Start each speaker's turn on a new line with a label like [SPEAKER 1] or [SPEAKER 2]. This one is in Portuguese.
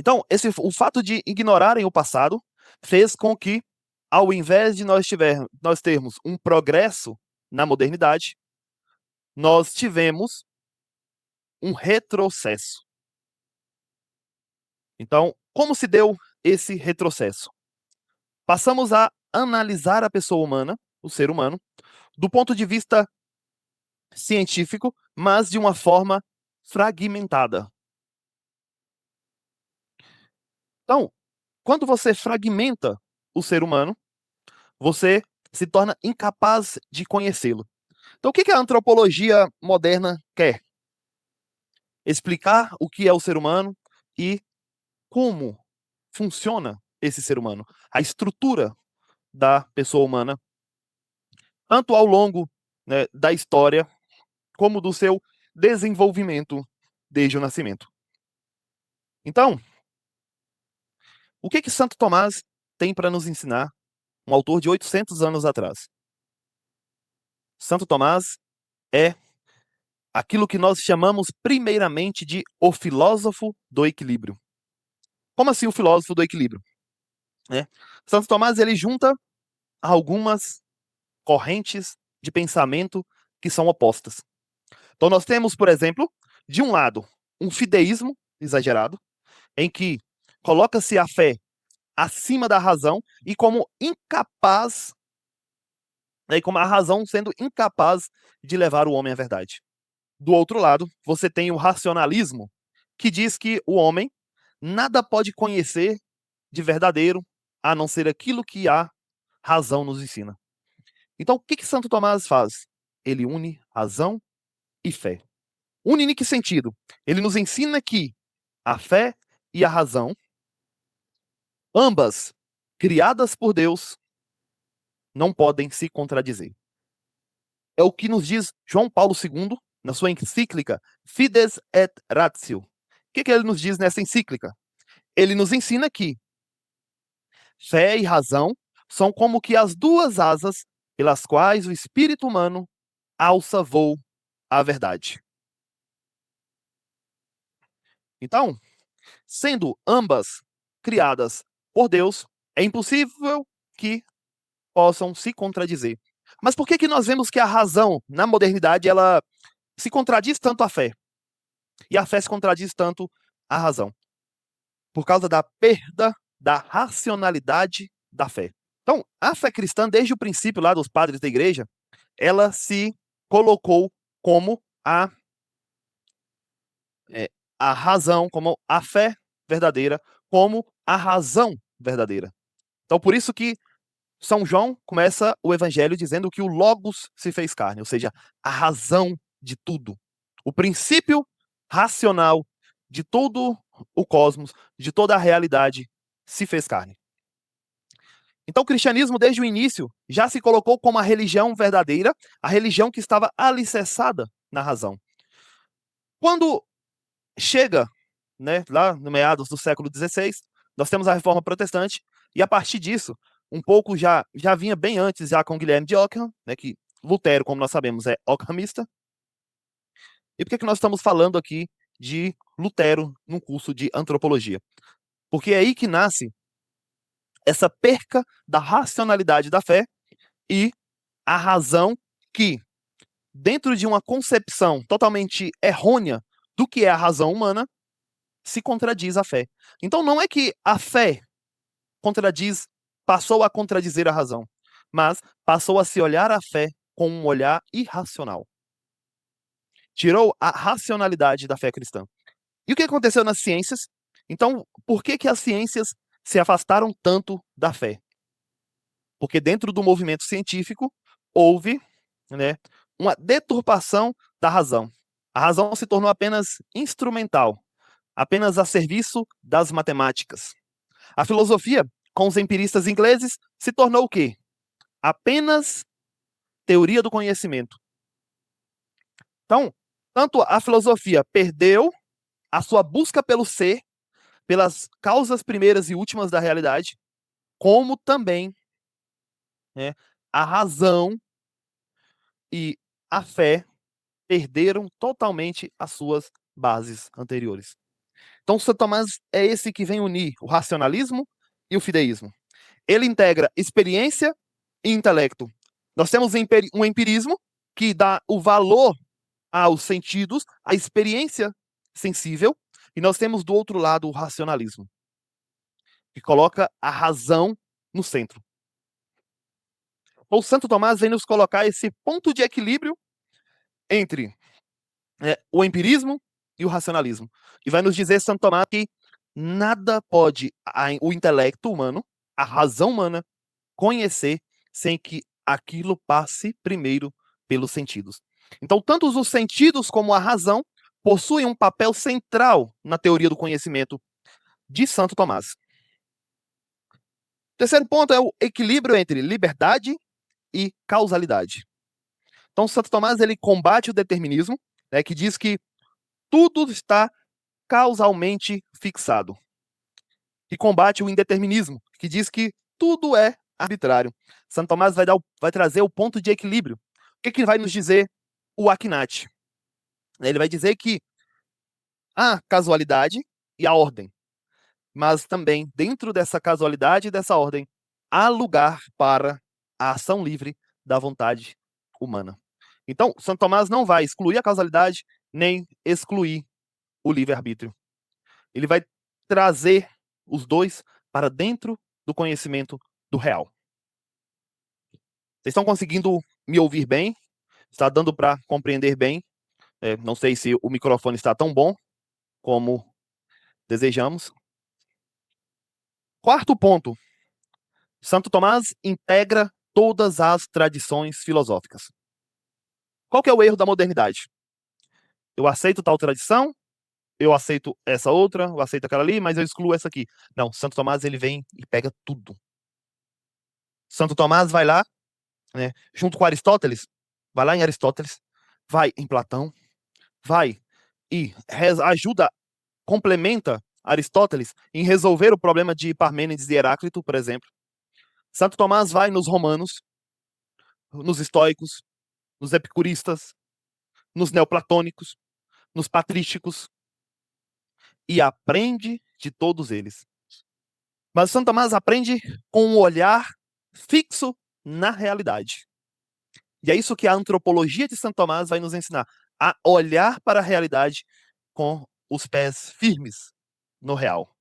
[SPEAKER 1] Então, o fato de ignorarem o passado fez com que, ao invés de nós termos um progresso na modernidade, nós tivemos um retrocesso. Então, como se deu esse retrocesso? Passamos a analisar a pessoa humana, o ser humano, do ponto de vista científico, mas de uma forma fragmentada. Então, quando você fragmenta o ser humano, você se torna incapaz de conhecê-lo. Então, o que a antropologia moderna quer? Explicar o que é o ser humano e como funciona esse ser humano, a estrutura da pessoa humana, tanto ao longo, né, da história, como do seu desenvolvimento desde o nascimento. Então, o que Santo Tomás tem para nos ensinar, um autor de 800 anos atrás? Santo Tomás é aquilo que nós chamamos primeiramente de o filósofo do equilíbrio. Como assim o filósofo do equilíbrio? Santo Tomás ele junta algumas correntes de pensamento que são opostas. Então nós temos, por exemplo, de um lado, um fideísmo exagerado, em que coloca-se a fé acima da razão e como incapaz, e como a razão sendo incapaz de levar o homem à verdade. Do outro lado, você tem o racionalismo, que diz que o homem nada pode conhecer de verdadeiro, a não ser aquilo que a razão nos ensina. Então, o que Santo Tomás faz? Ele une razão e fé. Une em que sentido? Ele nos ensina que a fé e a razão, ambas criadas por Deus, não podem se contradizer. É o que nos diz João Paulo II na sua encíclica Fides et Ratio. O que ele nos diz nessa encíclica? Ele nos ensina que fé e razão são como que as duas asas pelas quais o espírito humano alça voo à verdade. Então, sendo ambas criadas por Deus, é impossível que possam se contradizer. Mas por que nós vemos que a razão, na modernidade, ela se contradiz tanto à fé? E a fé se contradiz tanto à razão? Por causa da perda da racionalidade da fé. Então, a fé cristã, desde o princípio lá dos padres da igreja, ela se colocou como a razão, como a fé verdadeira, como a razão verdadeira. Então, por isso que São João começa o evangelho dizendo que o Logos se fez carne, ou seja, a razão de tudo. O princípio racional de todo o cosmos, de toda a realidade, se fez carne. Então, o cristianismo, desde o início, já se colocou como a religião verdadeira, a religião que estava alicerçada na razão. Quando chega, né, lá no meados do século XVI, nós temos a Reforma Protestante, e a partir disso, um pouco já vinha bem antes, já com Guilherme de Ockham, né, que Lutero, como nós sabemos, é ockhamista. E por que nós estamos falando aqui de Lutero num curso de antropologia? Porque é aí que nasce essa perca da racionalidade da fé e a razão que, dentro de uma concepção totalmente errônea do que é a razão humana, se contradiz a fé. Então não é que a fé passou a contradizer a razão, mas passou a se olhar a fé com um olhar irracional. Tirou a racionalidade da fé cristã. E o que aconteceu nas ciências? Então, por que as ciências se afastaram tanto da fé? Porque dentro do movimento científico houve, né, uma deturpação da razão. A razão se tornou apenas instrumental, apenas a serviço das matemáticas. A filosofia, com os empiristas ingleses, se tornou o quê? Apenas teoria do conhecimento. Então, tanto a filosofia perdeu a sua busca pelo ser, pelas causas primeiras e últimas da realidade, como também, né, a razão e a fé perderam totalmente as suas bases anteriores. Então, Santo Tomás é esse que vem unir o racionalismo e o fideísmo. Ele integra experiência e intelecto. Nós temos um empirismo que dá o valor aos sentidos, à experiência sensível, e nós temos do outro lado o racionalismo, que coloca a razão no centro. O Santo Tomás vem nos colocar esse ponto de equilíbrio entre o empirismo e o racionalismo. E vai nos dizer, Santo Tomás, que nada pode o intelecto humano, a razão humana, conhecer sem que aquilo passe primeiro pelos sentidos. Então, tanto os sentidos como a razão possuem um papel central na teoria do conhecimento de Santo Tomás. O terceiro ponto é o equilíbrio entre liberdade e causalidade. Então, Santo Tomás ele combate o determinismo, né, que diz que tudo está causalmente fixado. E combate o indeterminismo, que diz que tudo é arbitrário. Santo Tomás vai trazer o ponto de equilíbrio. O que vai nos dizer o Akinati? Ele vai dizer que há casualidade e a ordem, mas também dentro dessa casualidade e dessa ordem há lugar para a ação livre da vontade humana. Então, Santo Tomás não vai excluir a causalidade nem excluir o livre-arbítrio. Ele vai trazer os dois para dentro do conhecimento do real. Vocês estão conseguindo me ouvir bem? Está dando para compreender bem? Não sei se o microfone está tão bom como desejamos. Quarto ponto. Santo Tomás integra todas as tradições filosóficas. Qual que é o erro da modernidade? Eu aceito tal tradição, eu aceito essa outra, eu aceito aquela ali, mas eu excluo essa aqui. Não, Santo Tomás ele vem e pega tudo. Santo Tomás vai lá, né, junto com Aristóteles, vai lá em Aristóteles, vai em Platão, vai e ajuda, complementa Aristóteles em resolver o problema de Parmênides e Heráclito, por exemplo. Santo Tomás vai nos romanos, nos estoicos, nos epicuristas, nos neoplatônicos, nos patrísticos e aprende de todos eles. Mas Santo Tomás aprende com um olhar fixo na realidade. E é isso que a antropologia de Santo Tomás vai nos ensinar, a olhar para a realidade com os pés firmes no real.